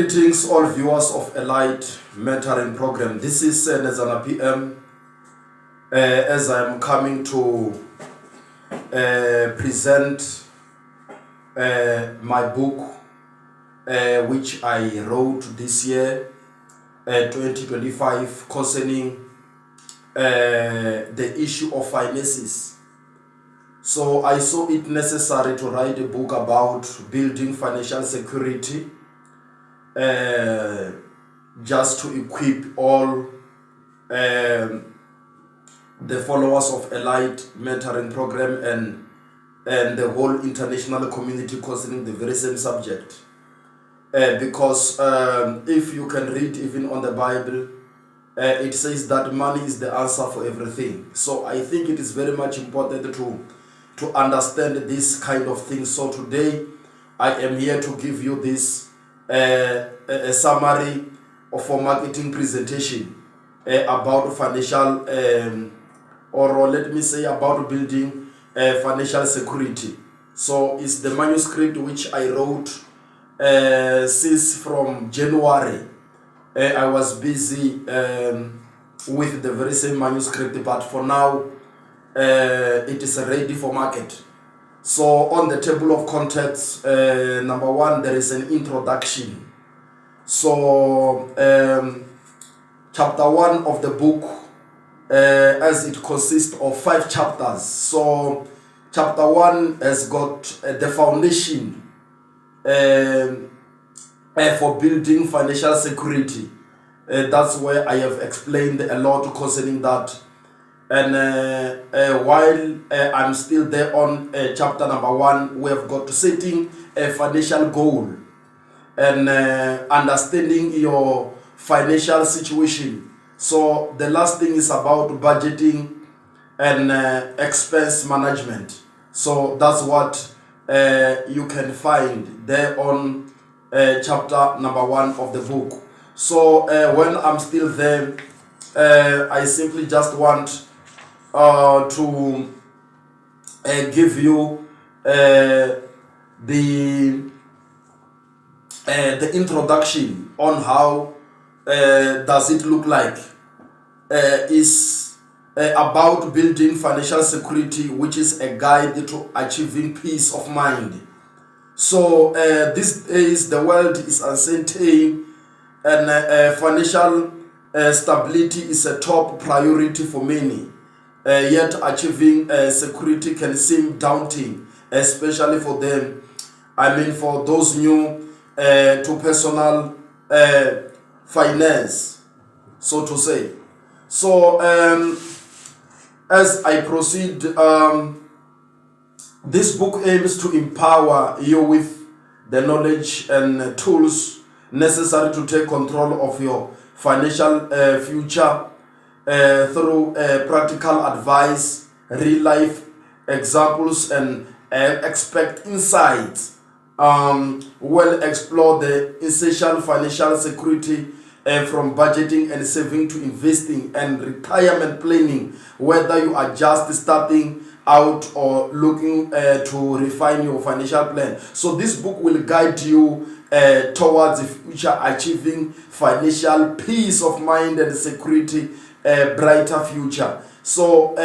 Greetings, all viewers of Elite Mentoring Program. This is Nezana PM. As I'm coming to present my book, which I wrote this year, 2025, concerning the issue of finances. So I saw it necessary to write a book about building financial security, just to equip all the followers of Elite Mentoring Program and the whole international community concerning the very same subject. Because if you can read even on the Bible, it says that money is the answer for everything. So I think it is very much important to understand this kind of thing. So today I am here to give you this a summary of a marketing presentation about financial or let me say about building financial security. So it's the manuscript which I wrote since from January. I was busy with the very same manuscript, but for now it is ready for market. So on the table of contents, number one, there is an introduction. So chapter 1 of the book, as it consists of 5 chapters. So chapter 1 has got the foundation for building financial security. That's where I have explained a lot concerning that. And while I'm still there on chapter number 1, we have got to setting a financial goal and understanding your financial situation. So the last thing is about budgeting and expense management. So that's what you can find there on chapter number 1 of the book. So when I'm still there, I simply just want to give you the introduction on how does it look like. Is about building financial security, which is a guide to achieving peace of mind. So these days the world is uncertain, and financial stability is a top priority for many. Yet achieving security can seem daunting, especially for them. I mean, for those new to personal finance, so to say. So as I proceed, this book aims to empower you with the knowledge and tools necessary to take control of your financial future through practical advice, real life examples, and expect insights. We'll explore the essential financial security from budgeting and saving to investing and retirement planning, whether you are just starting out or looking to refine your financial plan. So this book will guide you towards the future, achieving financial peace of mind and security, a brighter future. So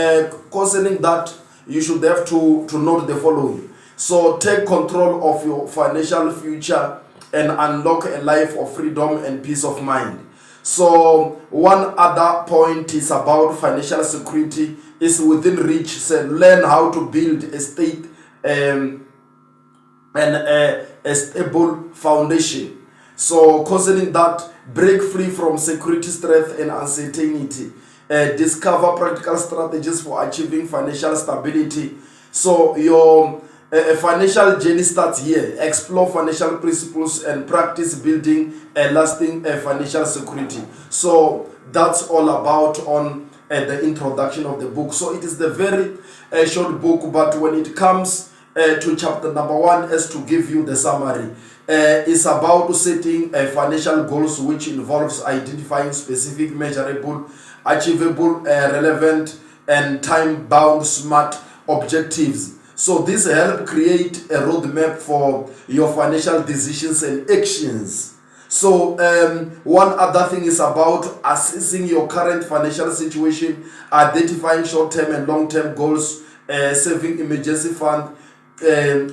concerning that, you should have to note the following. So take control of your financial future and unlock a life of freedom and peace of mind. So one other point is about financial security is within reach. So learn how to build a state and a stable foundation. So concerning that, break free from security stress and uncertainty. Discover practical strategies for achieving financial stability. So your financial journey starts here. Explore financial principles and practice building a lasting financial security. So that's all about on the introduction of the book. So it is the very short book, but when it comes to chapter number 1, as to give you the summary, it's about setting financial goals, which involves identifying specific, measurable, achievable, relevant, and time-bound smart objectives. So this help create a roadmap for your financial decisions and actions. So one other thing is about assessing your current financial situation, identifying short-term and long-term goals, saving emergency fund, a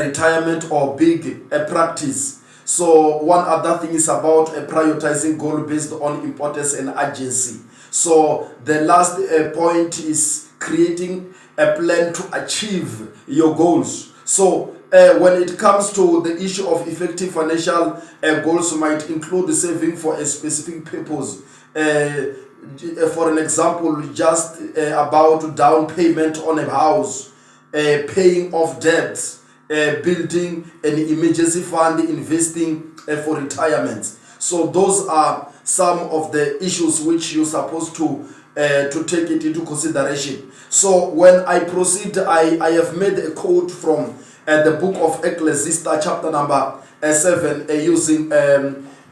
retirement or big practice. So one other thing is about prioritizing goal based on importance and urgency. So the last point is creating a plan to achieve your goals. So when it comes to the issue of effective financial goals, might include saving for a specific purpose. For an example, just about down payment on a house, paying off debts, building an emergency fund, investing for retirement. So those are some of the issues which you're supposed to take it into consideration. So when I proceed, I have made a quote from the book of Ecclesiastes, chapter number 7, using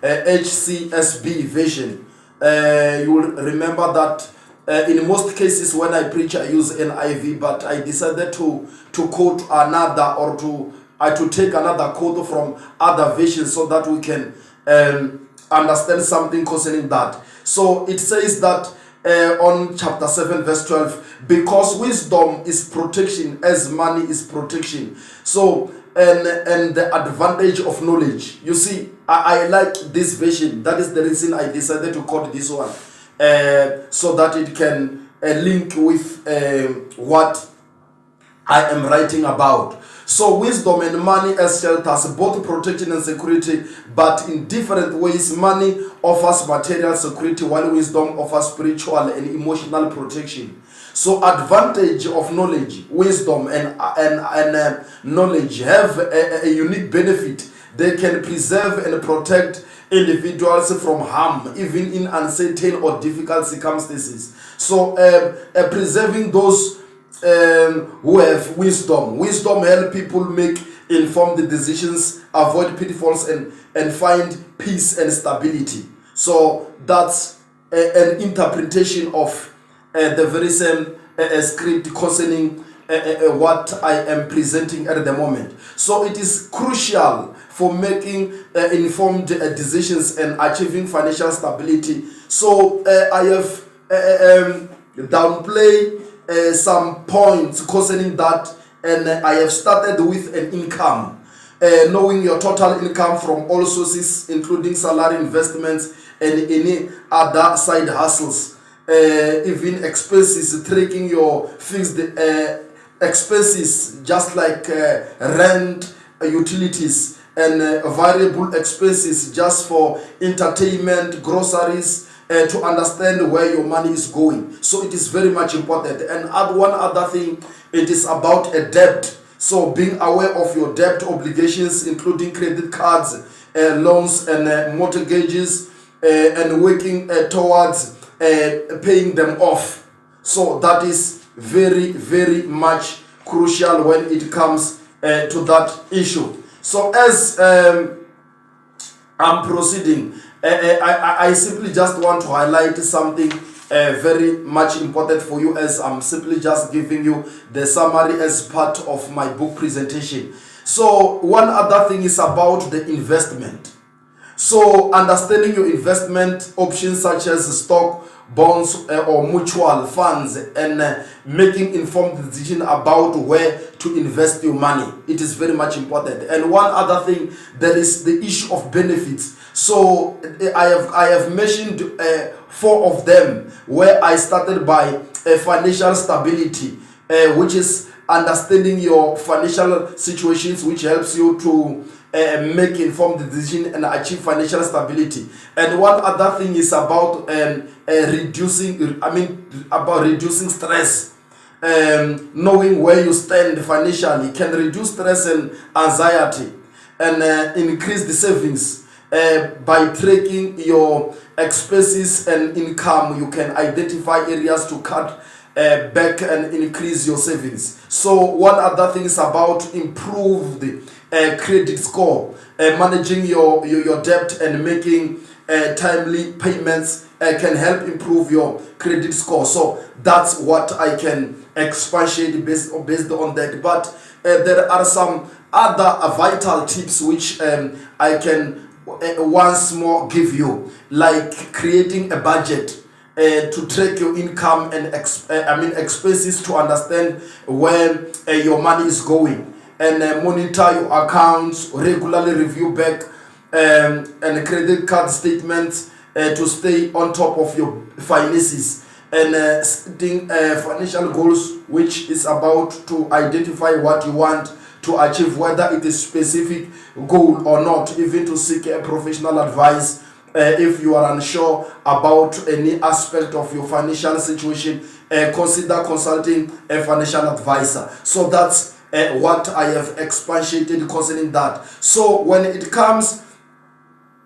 HCSB version. You will remember that in most cases when I preach I use NIV, but I decided to quote another, or to take another quote from other versions so that we can understand something concerning that. So it says that on chapter 7 verse 12, because wisdom is protection as money is protection. So and the advantage of knowledge. You see, I like this version. That is the reason I decided to quote this one, so that it can link with what I am writing about. So wisdom and money as shelters, both protection and security, but in different ways. Money offers material security, while wisdom offers spiritual and emotional protection. So advantage of knowledge, wisdom and knowledge have a unique benefit. They can preserve and protect individuals from harm, even in uncertain or difficult circumstances. So preserving those who have wisdom. Wisdom help people make informed decisions, avoid pitfalls, and find peace and stability. So that's an interpretation of the very same script concerning what I am presenting at the moment. So it is crucial for making informed decisions and achieving financial stability. So I have downplayed some points concerning that, and I have started with an income. Knowing your total income from all sources, including salary, investments, and any other side hustles. Even expenses, tracking your fixed expenses, just like rent, utilities, and variable expenses just for entertainment, groceries, to understand where your money is going. So it is very much important. And add one other thing, it is about a debt. So being aware of your debt obligations, including credit cards, loans, and mortgages, and working towards paying them off. So that is very, very much crucial when it comes to that issue. So as I'm proceeding, I simply just want to highlight something very much important for you, as I'm simply just giving you the summary as part of my book presentation. So one other thing is about the investment. So understanding your investment options such as stock, bonds, or mutual funds, and making informed decision about where to invest your money. It is very much important. And one other thing, there is the issue of benefits. So I have mentioned 4 of them, where I started by financial stability, which is understanding your financial situations, which helps you to make informed decision and achieve financial stability. And one other thing is about reducing stress. Knowing where you stand financially can reduce stress and anxiety, and increase the savings. By tracking your expenses and income, you can identify areas to cut back and increase your savings. So one other thing is about improved credit score. Managing your debt and making timely payments can help improve your credit score. So that's what I can expatiate based on that. But there are some other vital tips which I can once more give you, like creating a budget to track your income and expenses, to understand where your money is going, and monitor your accounts, regularly review back and credit card statements to stay on top of your finances, and setting financial goals, which is about to identify what you want to achieve, whether it is specific goal or not, even to seek a professional advice if you are unsure about any aspect of your financial situation. Consider consulting a financial advisor. So that's what I have expatiated concerning that. So when it comes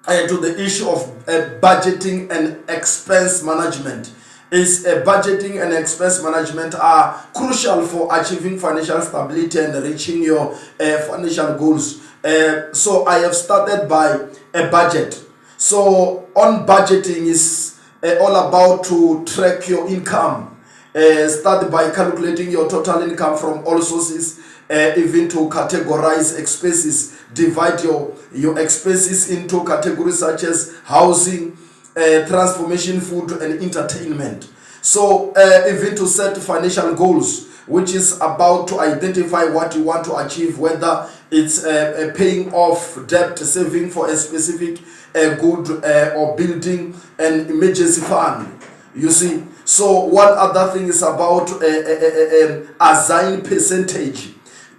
to the issue of budgeting and expense management, budgeting and expense management are crucial for achieving financial stability and reaching your financial goals. So I have started by a budget. So on budgeting is all about to track your income. Start by calculating your total income from all sources, even to categorize expenses. Divide your expenses into categories such as housing, transformation, food, and entertainment. So even to set financial goals, which is about to identify what you want to achieve, whether it's paying off debt, saving for a specific good, or building an emergency fund. You see, so one other thing is about assign percentage,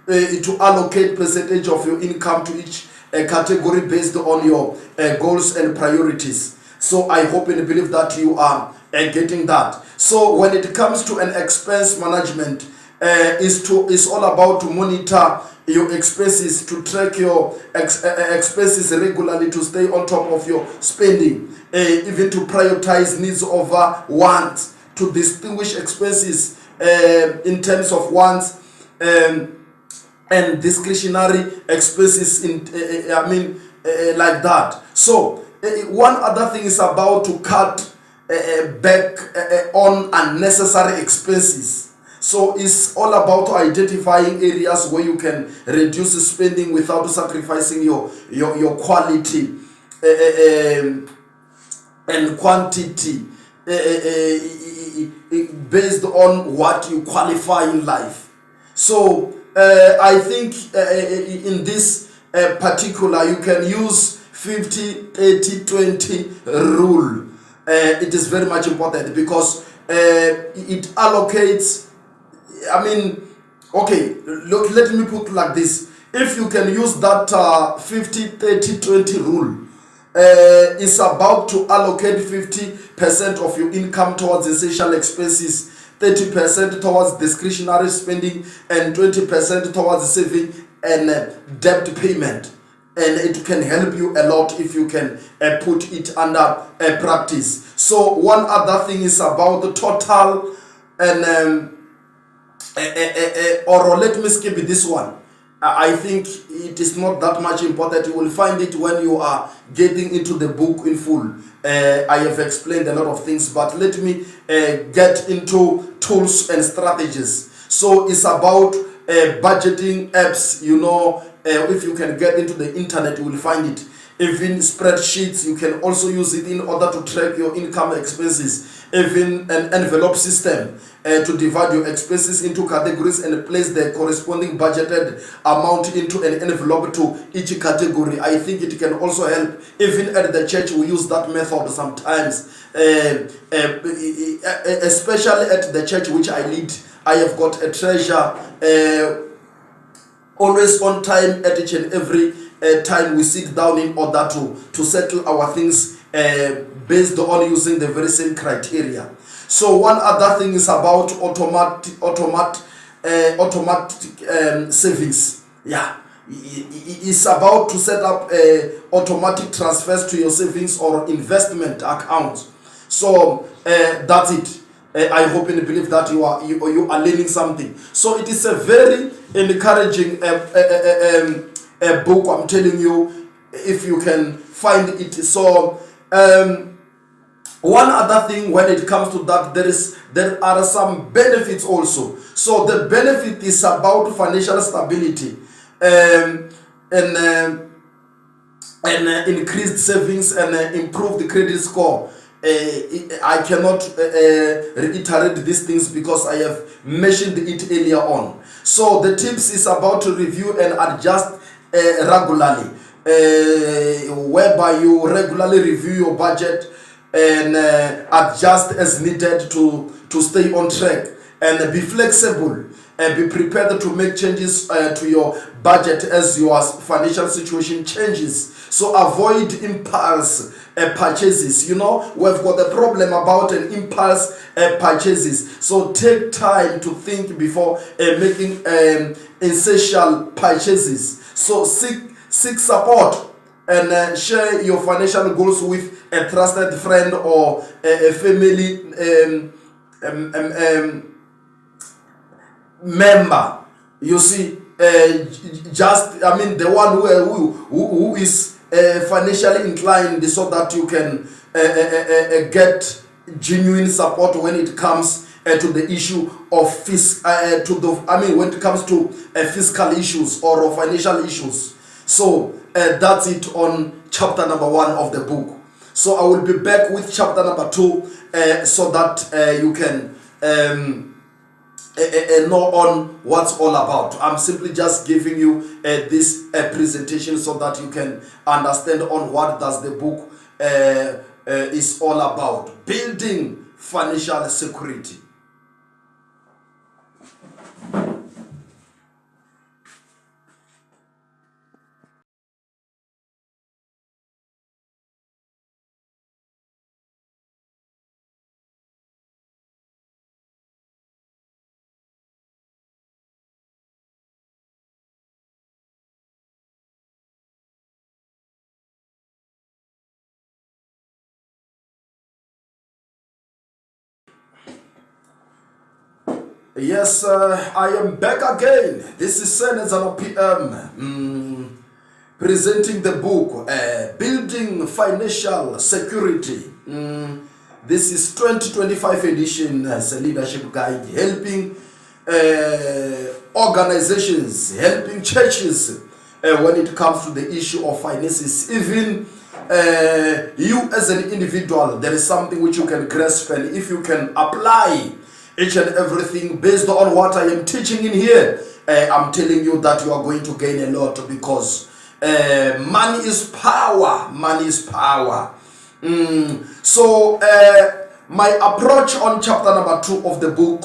to allocate percentage of your income to each category based on your goals and priorities. So I hope and believe that you are getting that. So when it comes to an expense management, is all about to monitor your expenses, to track your expenses regularly, to stay on top of your spending, even to prioritize needs over wants, to distinguish expenses in terms of wants and discretionary expenses like that. So one other thing is about to cut back on unnecessary expenses. So it's all about identifying areas where you can reduce spending without sacrificing your quality and quantity based on what you qualify in life. So I think in this particular, you can use 50-30-20 rule. It is very much important because it allocates. Okay, look, let me put like this. If you can use that 50-30-20 rule, it's about to allocate 50% of your income towards essential expenses, 30% towards discretionary spending, and 20% towards saving and debt payment. And it can help you a lot if you can put it under practice. So one other thing is about the total and or let me skip this one. I think it is not that much important. You will find it when you are getting into the book in full. I have explained a lot of things, but let me get into tools and strategies. So it's about budgeting apps. If you can get into the internet, you will find it. Even spreadsheets, you can also use it in order to track your income, expenses. Even an envelope system to divide your expenses into categories and place the corresponding budgeted amount into an envelope to each category. I think it can also help. Even at the church, we use that method sometimes, especially at the church which I lead. I have got a treasure always on time at each and every time we sit down in order to settle our things based on using the very same criteria. So one other thing is about automatic savings. Yeah, it's about to set up automatic transfers to your savings or investment accounts. So that's it. I hope and believe that you are learning something. So it is a very encouraging book. I'm telling you, if you can find it. So one other thing when it comes to that, there are some benefits also. So the benefit is about financial stability. um, and increased savings and improved credit score. I cannot reiterate these things because I have mentioned it earlier on. So the tips is about to review and adjust regularly, whereby you regularly review your budget and adjust as needed to stay on track, and be flexible and be prepared to make changes to your budget as your financial situation changes. So avoid impulse purchases. You know, we've got a problem about an impulse purchases. So take time to think before making essential purchases. So seek support and share your financial goals with a trusted friend or a family member. You see, just I mean the one who is financially inclined, so that you can get genuine support when it comes to the issue of when it comes to fiscal issues or financial issues. So that's it on chapter number 1 of the book. So I will be back with chapter number 2 so that you can know on what's all about. I'm simply just giving you this presentation so that you can understand on what does the book is all about. Building financial security. Yes, I am back again. This is Senator PM presenting the book Building Financial Security. This is 2025 edition as a leadership guide, helping organizations, helping churches when it comes to the issue of finances. Even you as an individual, there is something which you can grasp, and if you can apply each and everything based on what I am teaching in here, I'm telling you that you are going to gain a lot, because money is power. Money is power. So my approach on chapter number 2 of the book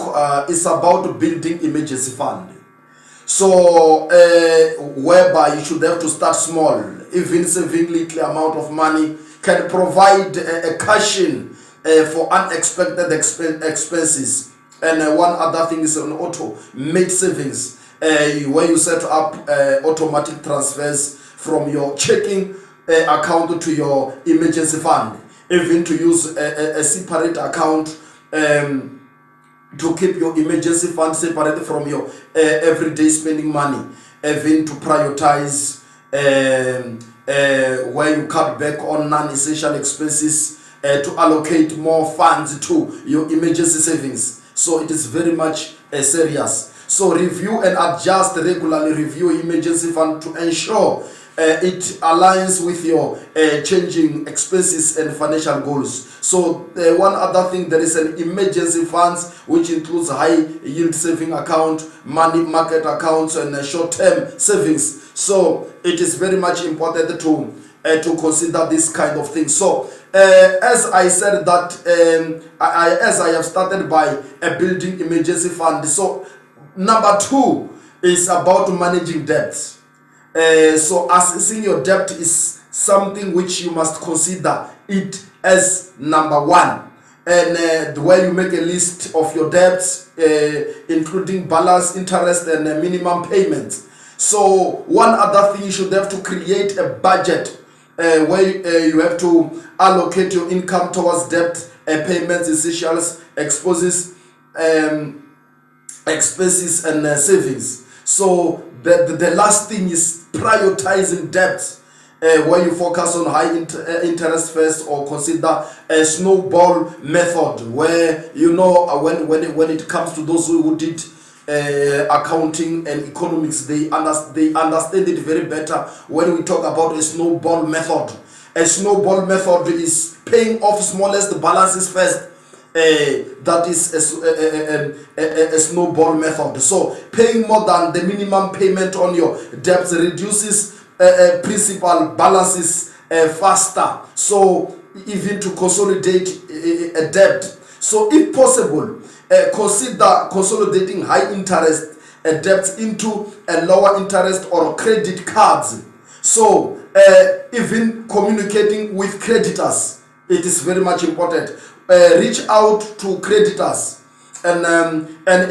is about building emergency fund. So whereby you should have to start small. Even saving little amount of money can provide a cushion for unexpected expenses. And one other thing is an auto-made savings, where you set up automatic transfers from your checking account to your emergency fund. Even to use a separate account to keep your emergency fund separate from your everyday spending money. Even to prioritize where you cut back on non-essential expenses, to allocate more funds to your emergency savings. So it is very much serious. So review and adjust regularly. Review emergency fund to ensure it aligns with your changing expenses and financial goals. So one other thing, there is an emergency funds which includes high yield saving account, money market accounts, and short-term savings. So it is very much important to consider this kind of thing. So as I said that as I have started by building emergency fund. So number 2 is about managing debts. So assessing your debt is something which you must consider it as number 1. And the way you make a list of your debts, including balance, interest, and minimum payments. So one other thing, you should have to create a budget where you have to allocate your income towards debt payments, essentials, expenses, and savings. So the last thing is prioritizing debt, where you focus on high interest first, or consider a snowball method, where you know when it comes to those who did accounting and economics, they understand it very better when we talk about a snowball method. A snowball method is paying off smallest balances first. That is a snowball method. So paying more than the minimum payment on your debts reduces principal balances faster. So even to consolidate a debt. So if possible, consider consolidating high interest debts into a lower interest or credit cards. So even communicating with creditors, it is very much important. Reach out to creditors, and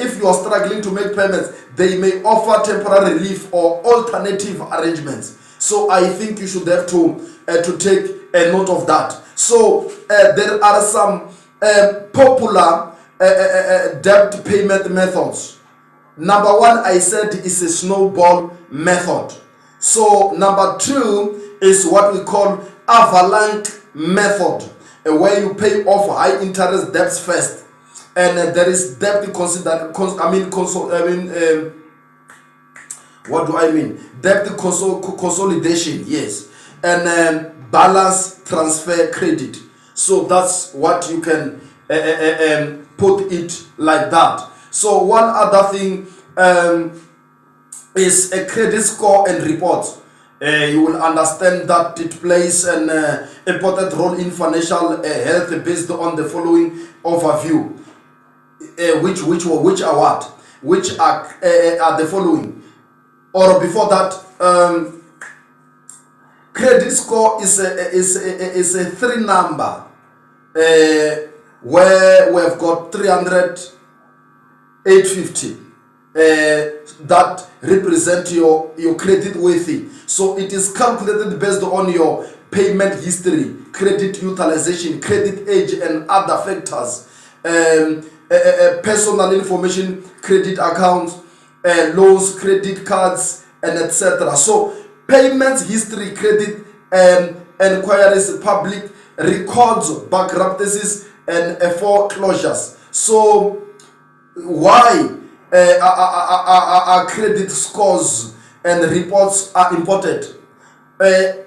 if you are struggling to make payments, they may offer temporary relief or alternative arrangements. So I think you should have to take a note of that. So there are some popular debt payment methods. Number one, I said, is a snowball method. So number two is what we call avalanche method, where you pay off high interest debts first, and there is debt debt consolidation, yes, and balance transfer credit. So that's what you can put it like that. So one other thing is a credit score and report. You will understand that it plays an important role in financial health based on the following overview. Which are the following. Or before that, credit score is a three number, where we have got 300, 850. That represent your credit worthy. So it is calculated based on your payment history, credit utilization, credit age, and other factors. Personal information, credit accounts, loans, credit cards, and etc. So payments history, credit inquiries, public records, bankruptcies, and foreclosures. So why our credit scores and reports are important?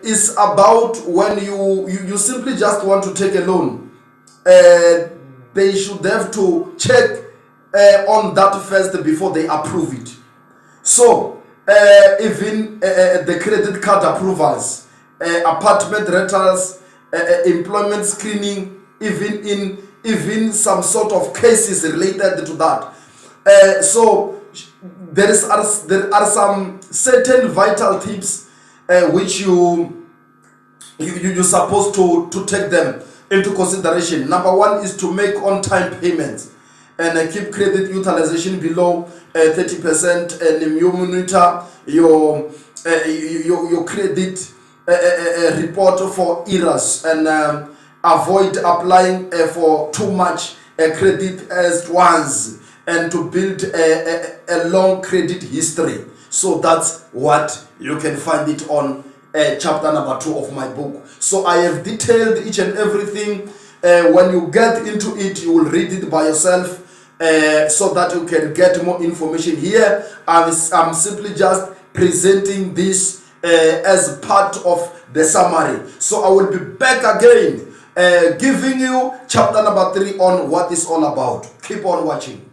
Is about when you simply just want to take a loan. They should have to check on that first before they approve it. So even the credit card approvals, apartment rentals, employment screening, even some sort of cases related to that. So there are some certain vital tips which you're supposed to take them into consideration. Number one is to make on-time payments and keep credit utilization below 30%, and you monitor your credit report for errors, and avoid applying for too much credit as once, and to build a long credit history. So that's what you can find it on chapter number 2 of my book. So I have detailed each and everything. When you get into it, you will read it by yourself, so that you can get more information. Here I'm simply just presenting this as part of the summary. So I will be back again, giving you chapter number 3 on what it's all about. Keep on watching.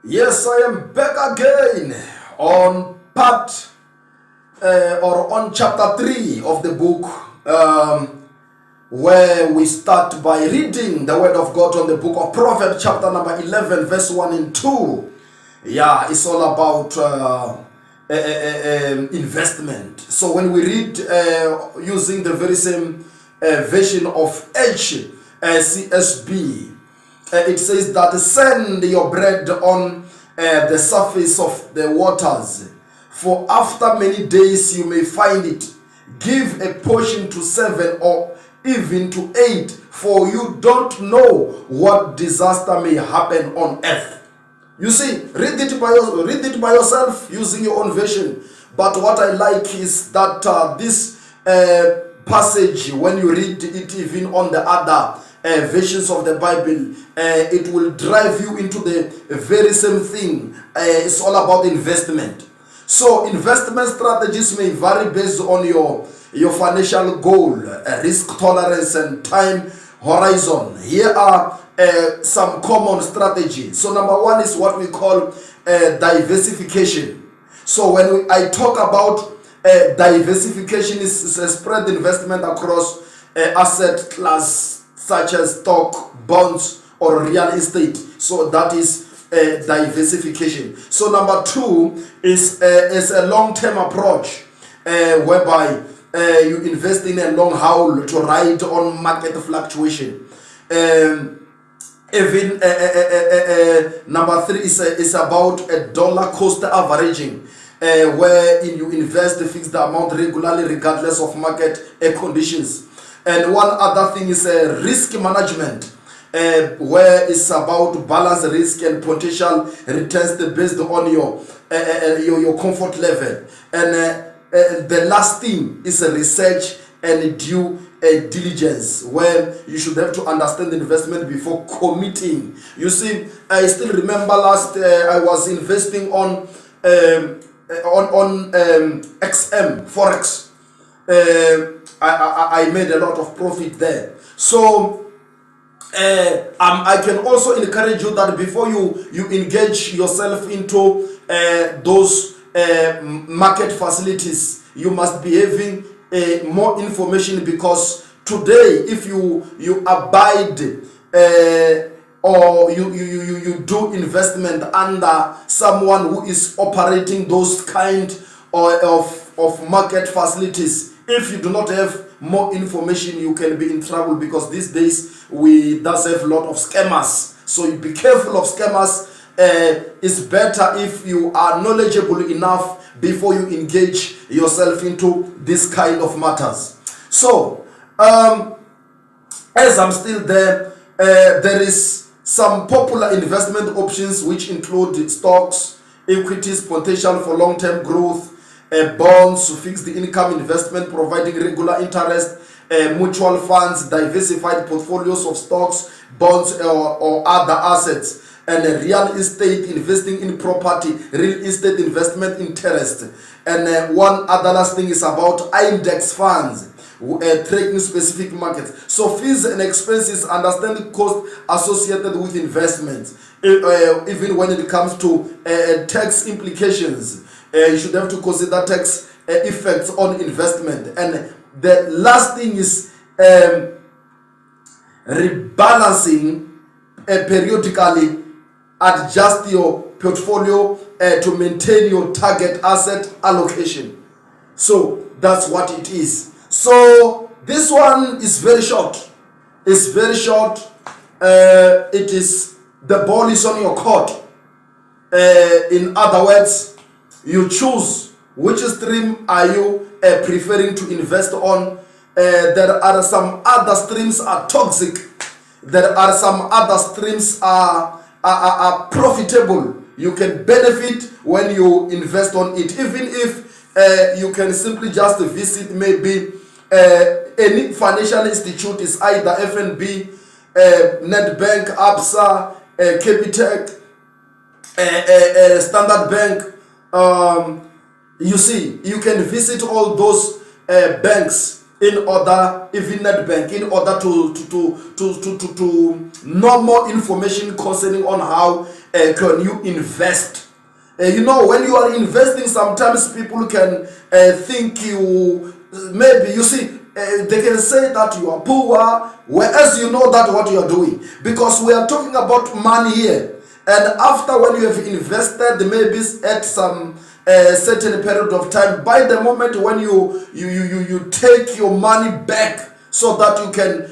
Yes, I am back again on part or on chapter 3 of the book, where we start by reading the word of God on the book of Proverbs chapter number 11 verse 1 and 2. Yeah, it's all about investment. So when we read using the very same version of CSB, it says that send your bread on the surface of the waters, for after many days you may find it. Give a portion to 7 or even to 8, for you don't know what disaster may happen on earth. You see, read it by yourself using your own version. But what I like is that this passage, when you read it even on the other versions of the Bible, it will drive you into the very same thing. It's all about investment. So investment strategies may vary based on your financial goal, risk tolerance, and time horizon. Here are some common strategies. So number one is what we call diversification. So when I talk about diversification, is a spread investment across asset class such as stock, bonds, or real estate. So that is diversification. So number two is a long-term approach whereby you invest in a long haul to ride on market fluctuation. Even number three is about a dollar cost averaging, where you invest a fixed amount regularly regardless of market conditions. And one other thing is risk management, where it's about balance risk and potential returns based on your comfort level. And the last thing is research and due diligence, where you should have to understand the investment before committing. You see, I still remember last I was investing on XM Forex. I made a lot of profit there. So I can also encourage you that before you engage yourself into those market facilities, you must be having more information, because today if you abide or you do investment under someone who is operating those kind of market facilities, if you do not have more information, you can be in trouble, because these days we does have a lot of scammers. So you be careful of scammers. It's better if you are knowledgeable enough before you engage yourself into this kind of matters. So as I'm still there, there is some popular investment options which include stocks, equities, potential for long-term growth, bonds, fixed income investment providing regular interest, mutual funds, diversified portfolios of stocks, bonds, or other assets, and real estate, investing in property, real estate investment interest. And one other last thing is about index funds, trading specific markets. So fees and expenses, understanding costs associated with investments, even when it comes to tax implications. You should have to consider tax effects on investment. And the last thing is rebalancing periodically. Adjust your portfolio to maintain your target asset allocation. So that's what it is. So this one is very short. It's very short. It is, the ball is on your court. In other words, you choose which stream are you preferring to invest on. There are some other streams are toxic. There are some other streams are profitable. You can benefit when you invest on it, even if you can simply just visit maybe any financial institute, is either FNB, Nedbank, Absa, Capitec, Standard Bank. You see, you can visit all those banks in order, even Nedbank, in order to know more information concerning on how can you invest. You know, when you are investing, sometimes people can think you, maybe, you see, they can say that you are poor, whereas you know that what you are doing. Because we are talking about money here. And after when you have invested, maybe at some certain period of time, by the moment when you take your money back so that you can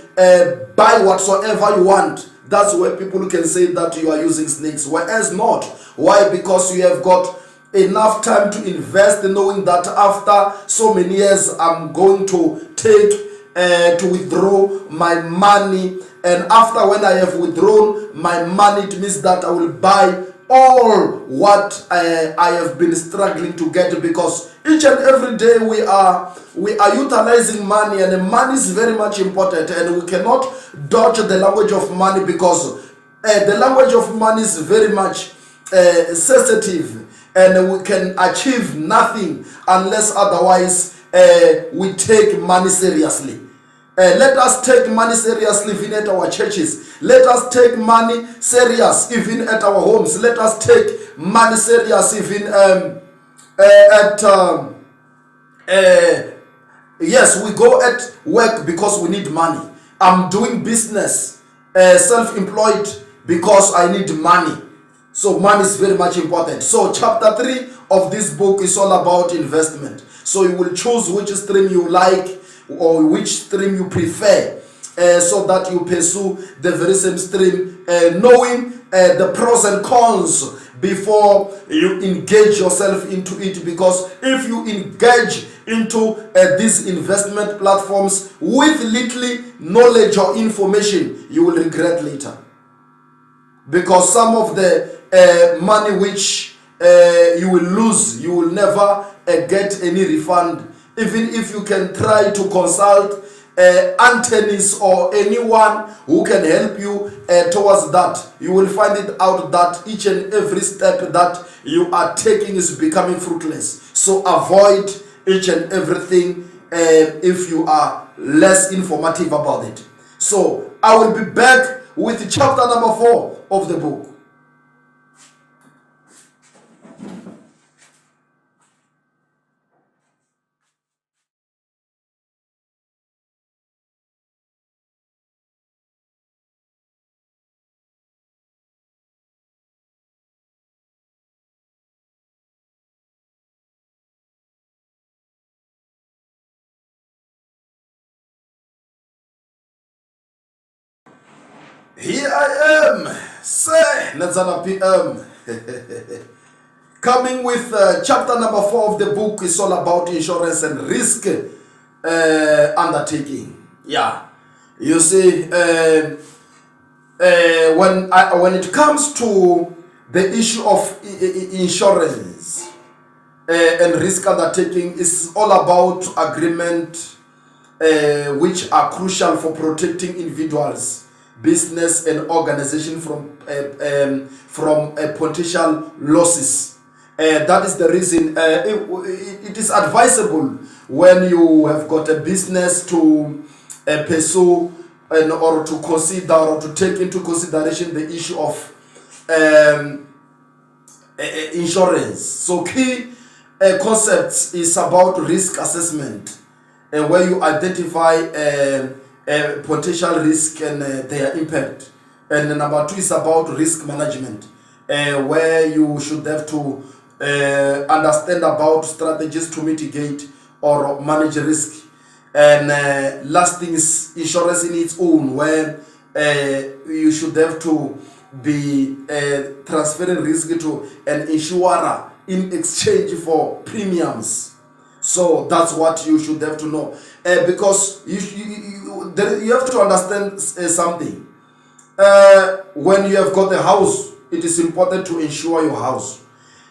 buy whatsoever you want, that's where people can say that you are using snakes, whereas not. Why? Because you have got enough time to invest, knowing that after so many years I'm going to take to withdraw my money, and after when I have withdrawn my money, it means that I will buy all what I have been struggling to get, because each and every day we are utilizing money, and money is very much important, and we cannot dodge the language of money, because the language of money is very much sensitive, and we can achieve nothing unless otherwise we take money seriously. Let us take money seriously even at our churches. Let us take money serious even at our homes. Let us take money serious even yes, we go at work because we need money. I'm doing business, self-employed, because I need money. So money is very much important. So chapter 3 of this book is all about investment. So you will choose which stream you like or which stream you prefer, so that you pursue the very same stream, knowing the pros and cons before you engage yourself into it. Because if you engage into these investment platforms with little knowledge or information, you will regret later, because some of the money which you will lose, you will never get any refund. Even if you can try to consult Anthony's or anyone who can help you towards that, you will find it out that each and every step that you are taking is becoming fruitless. So avoid each and everything if you are less informative about it. So I will be back with chapter number 4 of the book. Here I am, say Nazana PM, coming with chapter number 4 of the book. Is all about insurance and risk undertaking. Yeah, you see, when it comes to the issue of insurance and risk undertaking, is all about agreement which are crucial for protecting individuals, business and organization from potential losses. That is the reason it is advisable when you have got a business to pursue or to consider or to take into consideration the issue of insurance. So key concepts is about risk assessment, where you identify potential risk and their impact. And number 2 is about risk management, where you should have to understand about strategies to mitigate or manage risk. And last thing is insurance in its own, where you should have to be transferring risk to an insurer in exchange for premiums. So that's what you should have to know, because you have to understand something. When you have got a house, it is important to insure your house.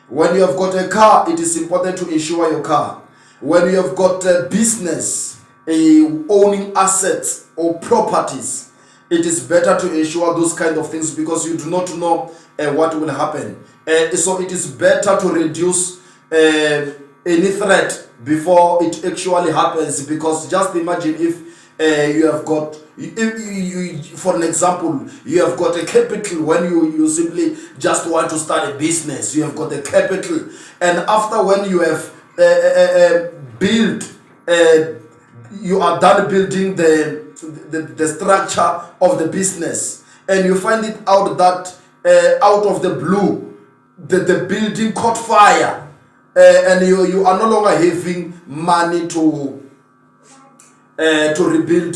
When you have got a car, it is important to insure your car. When you have got a business, owning assets or properties, it is better to insure those kind of things, because you do not know what will happen. So it is better to reduce any threat before it actually happens. Because just imagine if you have got, for an example, you have got a capital. When you simply just want to start a business, you have got a capital, and after when you have built, you are done building the structure of the business, and you find it out that out of the blue the building caught fire, and you are no longer having money to rebuild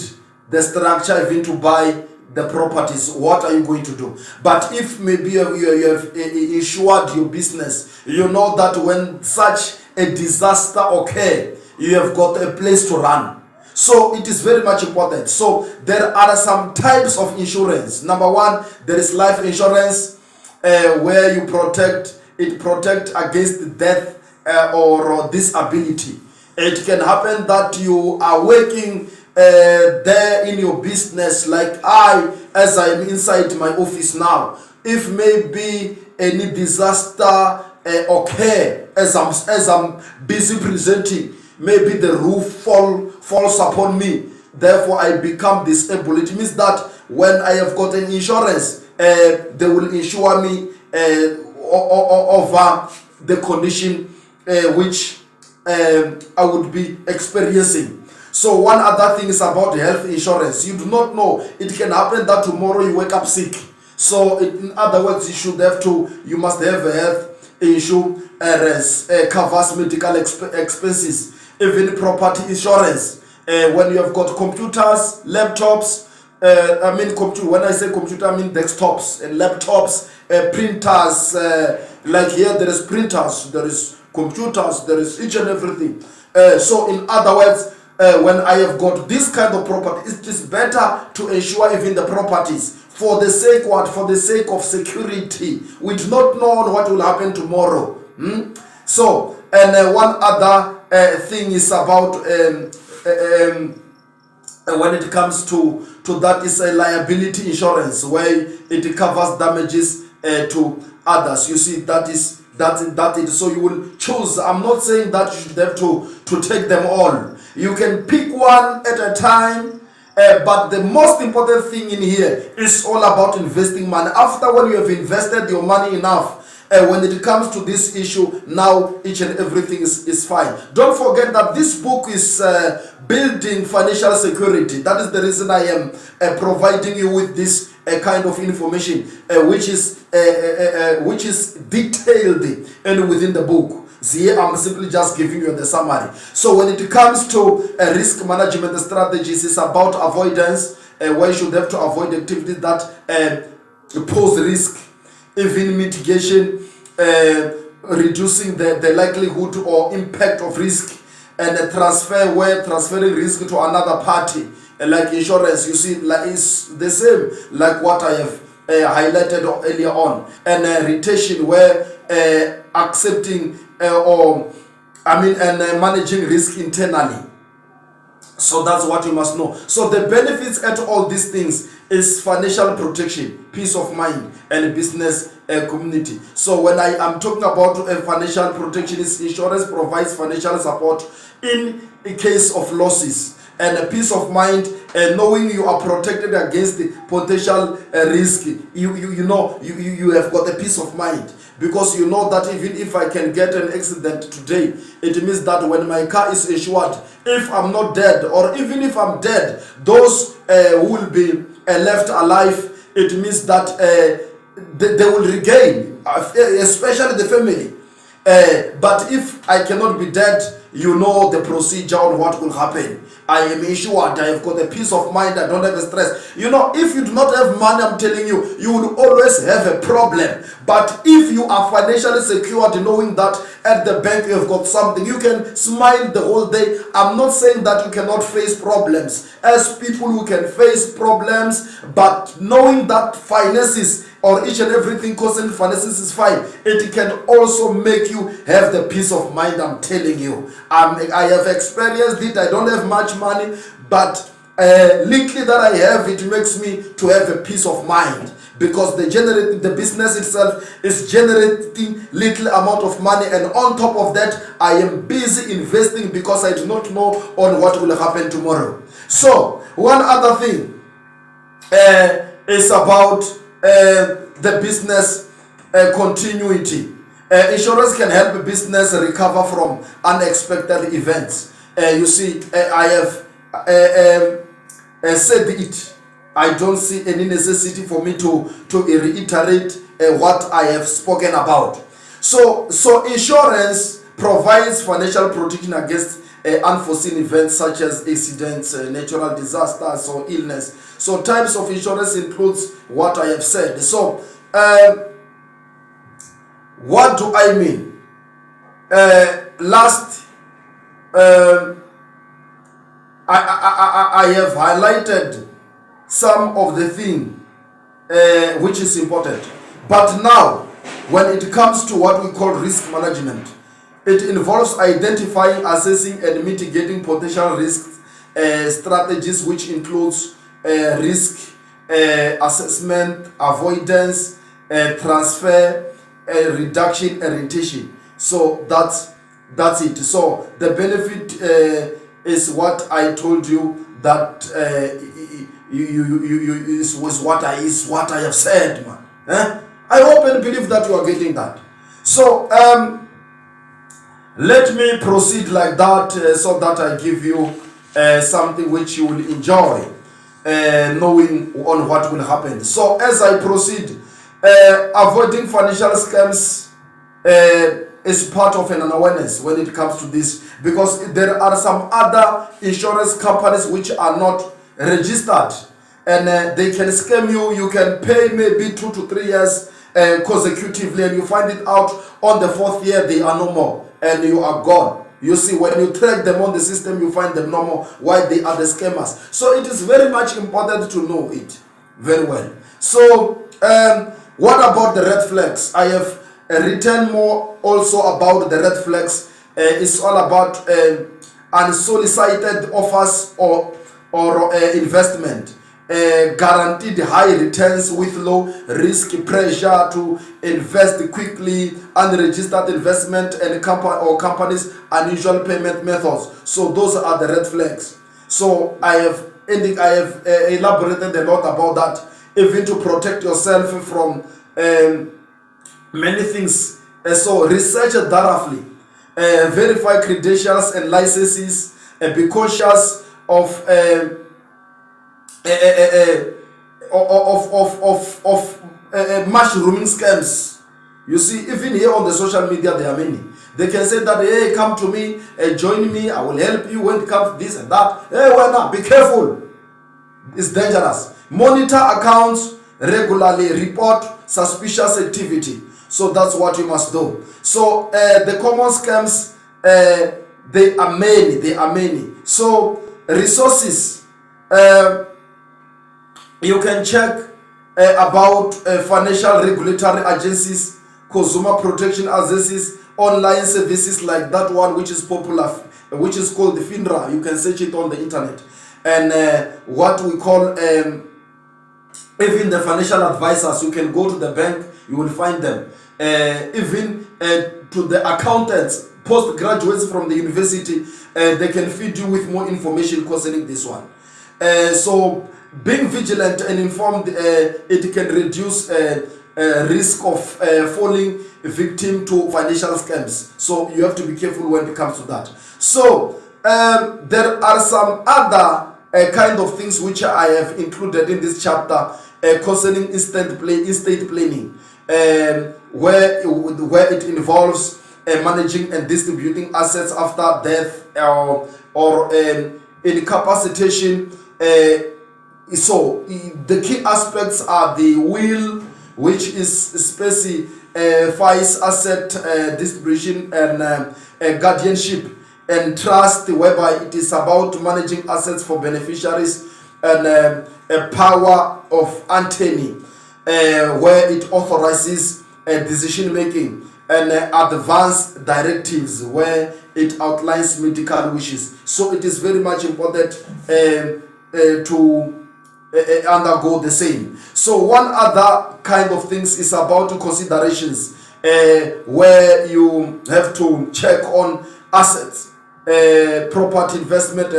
the structure, even to buy the properties. What are you going to do? But if maybe you have insured your business, you know that when such a disaster occurs, you have got a place to run. So it is very much important. So there are some types of insurance. Number 1, there is life insurance. where you protect against death or disability. It can happen that you are working there in your business, like as I'm inside my office now. If maybe any disaster occur as I'm busy presenting, maybe the roof falls upon me, therefore I become disabled. It means that when I have got an insurance, they will insure me over the condition which I would be experiencing. So one other thing is about health insurance. You do not know. It can happen that tomorrow you wake up sick. So in other words, you must have a health insurance, covers medical expenses, even property insurance. When you have got computers, laptops, when I say computer, I mean desktops and laptops, printers. Like here, there is printers, there is computers, there is each and everything. So in other words, when I have got this kind of property, it is better to ensure even the properties for the sake what? For the sake of security. We do not know what will happen tomorrow. So, and one other thing is about when it comes to that is a liability insurance, where it covers damages to others. You see, that is so you will choose. I'm not saying that you should have to take them all. You can pick one at a time, but the most important thing in here is all about investing money. After when you have invested your money enough, when it comes to this issue, now each and everything is fine. Don't forget that this book is building financial security. That is the reason I am providing you with this kind of information, which is detailed and within the book. Here I'm simply just giving you the summary. So when it comes to risk management strategies, it's about avoidance, where you should have to avoid activities that pose risk, even mitigation, reducing the likelihood or impact of risk, and a transfer, where transferring risk to another party, like insurance. You see, like it's the same like what I have highlighted earlier on, and retention, where accepting managing risk internally. So that's what you must know. So the benefits at all these things is financial protection, peace of mind, and business community. So when I am talking about financial protection, is insurance provides financial support in a case of losses, and a peace of mind, knowing you are protected against the potential risk. You have got a peace of mind, because you know that even if I can get an accident today, it means that when my car is insured, if I'm not dead, or even if I'm dead, those who will be left alive, it means that they will regain, especially the family. But if I cannot be dead, you know the procedure on what will happen. I am insured, I have got a peace of mind, I don't have a stress. You know, if you do not have money, I'm telling you, you will always have a problem. But if you are financially secured, knowing that at the bank you have got something, you can smile the whole day. I'm not saying that you cannot face problems, as people who can face problems, but knowing that finances or each and everything concerning finances is fine, it can also make you have the peace of mind. I'm telling you, I have experienced it. I don't have much money, but little that I have, it makes me to have a peace of mind, because the business itself is generating little amount of money, and on top of that, I am busy investing, because I do not know on what will happen tomorrow. So one other thing is about the business continuity. Insurance can help a business recover from unexpected events. You see, I have said it. I don't see any necessity for me to reiterate what I have spoken about. So insurance provides financial protection against unforeseen events such as accidents, natural disasters, or illness. So types of insurance includes what I have said. So what do I mean? I have highlighted some of the thing which is important. But now, when it comes to what we call risk management, it involves identifying, assessing, and mitigating potential risks strategies, which includes risk assessment, avoidance, transfer, reduction, and retention. So that's it. So the benefit is what I told you, that was what I have said, man. I hope and believe that you are getting that. So let me proceed like that, so that I give you something which you will enjoy, knowing on what will happen. So as I proceed, avoiding financial scams is part of an awareness when it comes to this, because there are some other insurance companies which are not registered, and they can scam you. You can pay maybe 2 to 3 years consecutively, and you find it out on the 4th year they are no more, and you are gone. You see, when you track them on the system, you find them no more. Why? They are the scammers. So it is very much important to know it very well. So what about the red flags? I have written more also about the red flags. It's all about unsolicited offers or investment, guaranteed high returns with low risk, pressure to invest quickly, unregistered investment, and companies' unusual payment methods. So those are the red flags. So I have elaborated a lot about that, even to protect yourself from many things. So research thoroughly, verify credentials and licenses, and be cautious of mushrooming scams. You see, even here on the social media, there are many. They can say that, hey, come to me, join me, I will help you when it comes to this and that. Hey, why not? Be careful. It's dangerous. Monitor accounts regularly, report suspicious activity. So that's what you must do. So the common scams, they are many. So resources, you can check about financial regulatory agencies, consumer protection agencies, online services like that one which is popular, which is called the FINRA. You can search it on the internet. And what we call even the financial advisors, you can go to the bank, you will find them. Even to the accountants, postgraduates from the university, they can feed you with more information concerning this one. So being vigilant and informed, it can reduce risk of falling victim to financial scams. So you have to be careful when it comes to that. So there are some other kind of things which I have included in this chapter concerning estate planning, where it involves managing and distributing assets after death or incapacitation. So the key aspects are the will, which specifies asset distribution and guardianship, and trust, whereby it is about managing assets for beneficiaries, and a power of attorney, where it authorizes decision making, and advance directives, where it outlines medical wishes. So it is very much important to undergo the same. So one other kind of things is about considerations, where you have to check on assets, property, investment,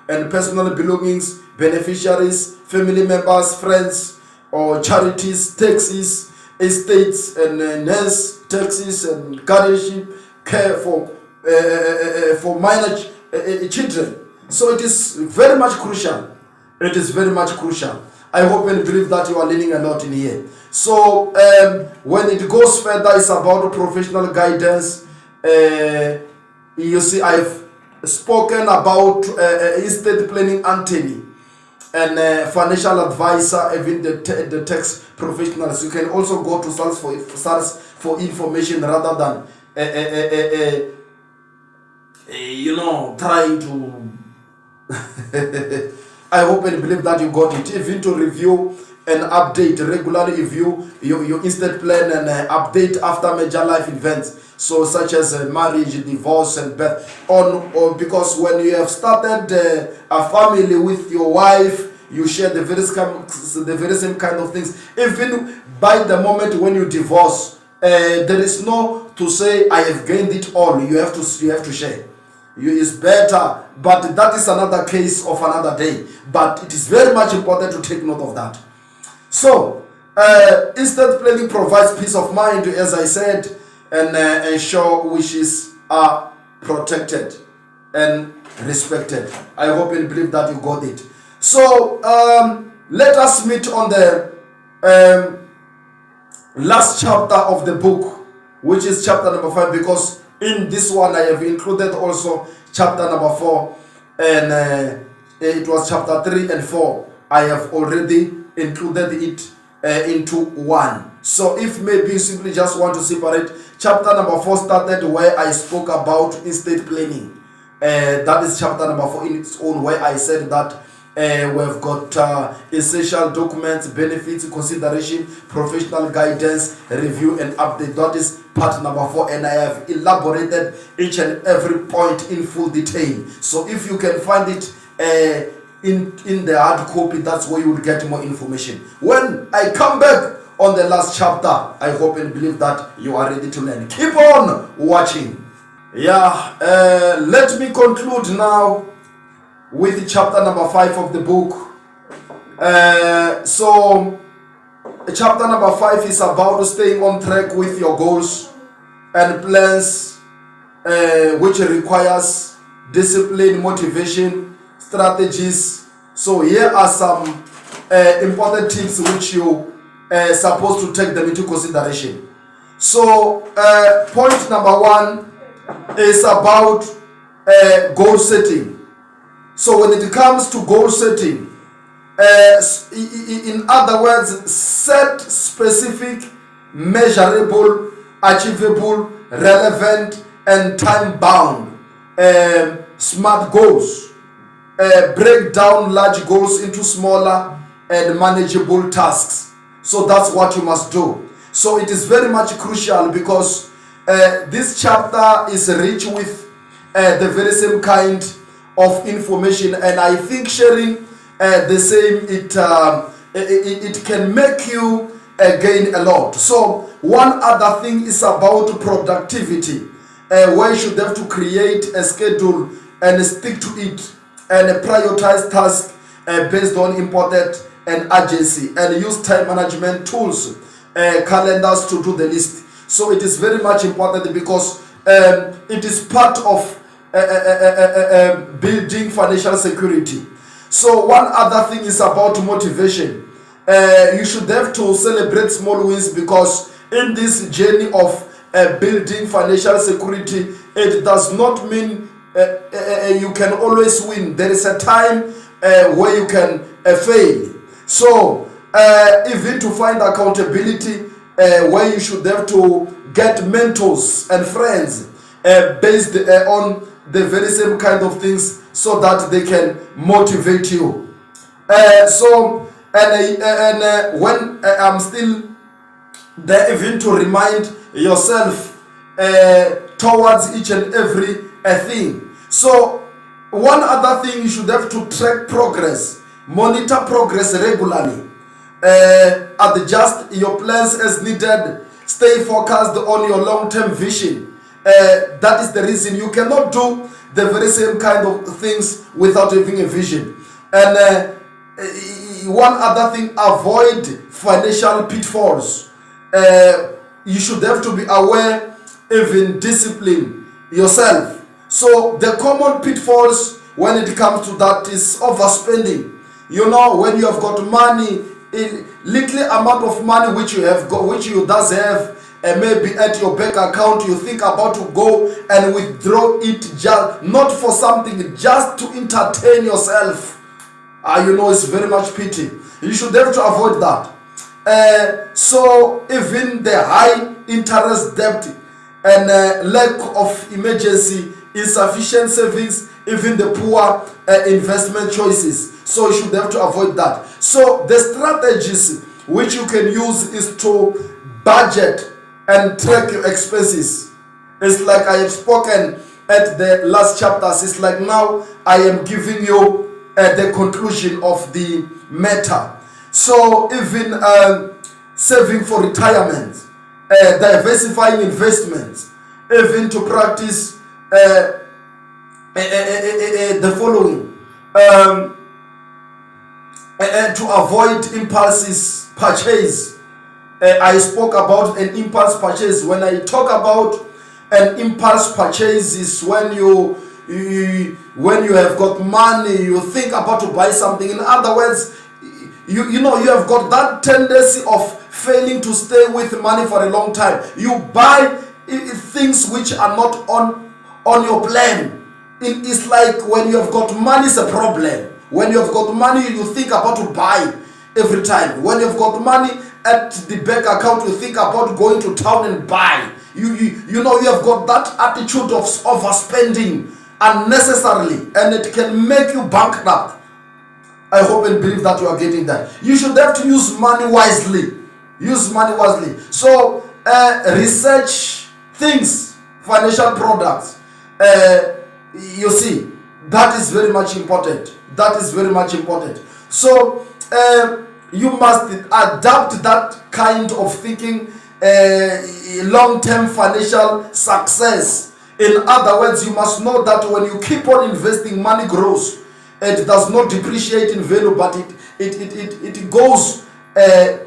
and personal belongings, beneficiaries, family members, friends, or charities, taxes, estates, and nurse taxes, and guardianship, care for minor children. So it is very much crucial. It is very much crucial. I hope and believe that you are learning a lot in here. So when it goes further, it's about professional guidance. You see, I've spoken about estate planning attorney and financial advisor, even the tax professionals. You can also go to SARS for information, rather than trying to I hope and believe that you got it. Even to review and update regularly, review your estate plan and update after major life events, so such as marriage, divorce, and birth. Or because when you have started a family with your wife, you share the very same kind of things. Even by the moment when you divorce, there is no to say I have gained it all. You have to share. It's better, but that is another case of another day. But it is very much important to take note of that. So, estate planning provides peace of mind, as I said, and ensure wishes are protected and respected. I hope and believe that you got it. So, let us meet on the last chapter of the book, which is chapter number 5, because in this one I have included also chapter number 4, and it was chapter 3 and 4. I have already included it into one. So if maybe you simply just want to separate, chapter number 4 started where I spoke about estate planning. That is chapter number 4 in its own, where I said that we've got essential documents, benefits, consideration, professional guidance, review and update. That is part number 4, and I have elaborated each and every point in full detail. So if you can find it in the hard copy, that's where you will get more information. When I come back on the last chapter, I hope and believe that you are ready to learn. Keep on watching. Yeah, let me conclude now with chapter number 5 of the book. So chapter number 5 is about staying on track with your goals and plans, which requires discipline, motivation, strategies. So here are some important tips which you supposed to take them into consideration. So point number 1 is about goal setting. So when it comes to goal setting, in other words, set specific, measurable, achievable, relevant, and time-bound SMART goals. Break down large goals into smaller and manageable tasks. So that's what you must do. So it is very much crucial, because this chapter is rich with the very same kind of information, and I think sharing the same, it can make you gain a lot. So one other thing is about productivity, where you should have to create a schedule and stick to it, and prioritize tasks based on importance and urgency, and use time management tools, calendars, to do the list. So it is very much important, because it is part of building financial security. So one other thing is about motivation. You should have to celebrate small wins, because in this journey of building financial security, it does not mean you can always win. There is a time where you can fail. So even to find accountability, where you should have to get mentors and friends based on the very same kind of things, so that they can motivate you. When I'm still there, even to remind yourself towards each and every thing. So one other thing, you should have to track progress, monitor progress regularly, adjust your plans as needed, stay focused on your long-term vision. That is the reason you cannot do the very same kind of things without having a vision. And one other thing, avoid financial pitfalls. You should have to be aware, even discipline yourself. So the common pitfalls when it comes to that is overspending. You know, when you have got money, in little amount of money which you have got, which you does have, and maybe at your bank account, you think about to go and withdraw it, just not for something, just to entertain yourself. You know, it's very much pity. You should have to avoid that. So even the high interest debt and lack of emergency, insufficient savings, even the poor investment choices. So you should have to avoid that. So the strategies which you can use is to budget and track your expenses. It's like I have spoken at the last chapters. It's like now I am giving you the conclusion of the matter. So even saving for retirement, diversifying investments, even to practice the following, to avoid impulses purchase. I spoke about an impulse purchase. When I talk about an impulse purchase, is when you have got money, you think about to buy something. In other words, you have got that tendency of failing to stay with money for a long time. You buy things which are not on your plan. It's like when you have got money, it's a problem. When you have got money, you think about to buy every time. When you've got money at the bank account, you think about going to town and buy. You have got that attitude of overspending unnecessarily, and it can make you bankrupt. I hope and believe that you are getting that. You should have to use money wisely. Use money wisely. So research things, financial products. You see, that is very much important. That is very much important. So you must adapt that kind of thinking, long-term financial success. In other words, you must know that when you keep on investing, money grows. It does not depreciate in value, but it goes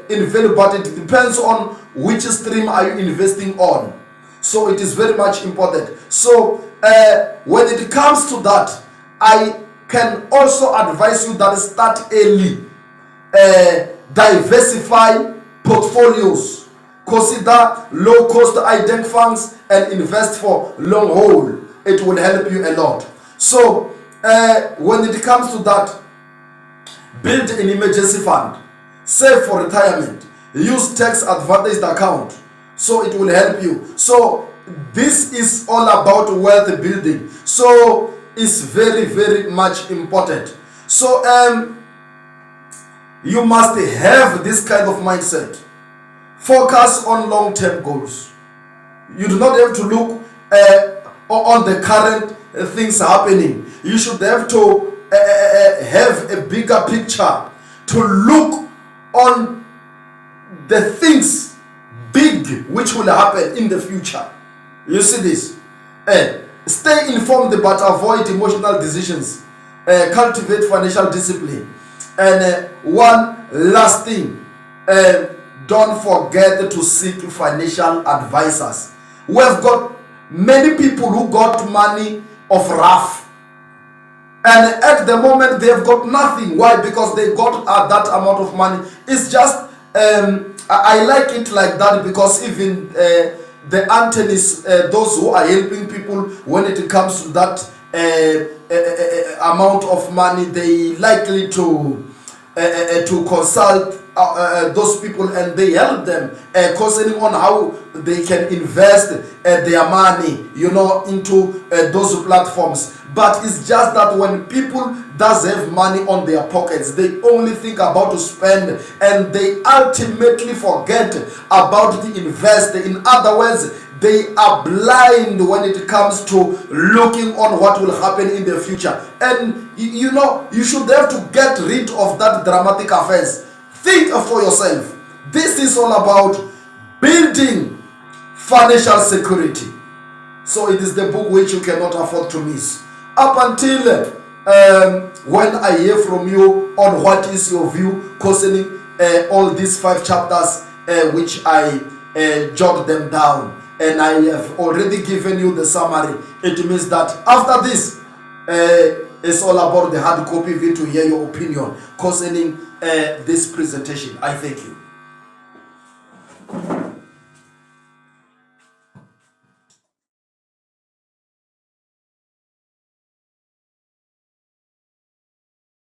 in value, but it depends on which stream are you investing on. So it is very much important. So when it comes to that, I can also advise you that start early. Diversify portfolios. Consider low-cost ident funds and invest for long haul. It will help you a lot. So when it comes to that, build an emergency fund. Save for retirement. Use tax advantaged account. So it will help you. So this is all about wealth building. So it's very, very much important. So you must have this kind of mindset. Focus on long-term goals. You do not have to look on the current things happening. You should have to have a bigger picture, to look on the things big which will happen in the future. You see this? Stay informed but avoid emotional decisions. Cultivate financial discipline. And one last thing, don't forget to seek financial advisors. We have got many people who got money of rough, and at the moment they have got nothing. Why? Because they got that amount of money. It's just I like it like that, because even the Anthony's, those who are helping people, when it comes to that amount of money, they likely to consult those people, and they help them concerning on how they can invest their money, into those platforms. But it's just that when people does have money on their pockets, they only think about to spend, and they ultimately forget about the invest. In other words, they are blind when it comes to looking on what will happen in the future. And you should have to get rid of that dramatic affairs. Think for yourself. This is all about building financial security. So it is the book which you cannot afford to miss. Up until when I hear from you on what is your view concerning all these 5 chapters, which I jot them down, and I have already given you the summary. It means that after this, it's all about the hard copy, even to hear your opinion concerning this presentation. I thank you.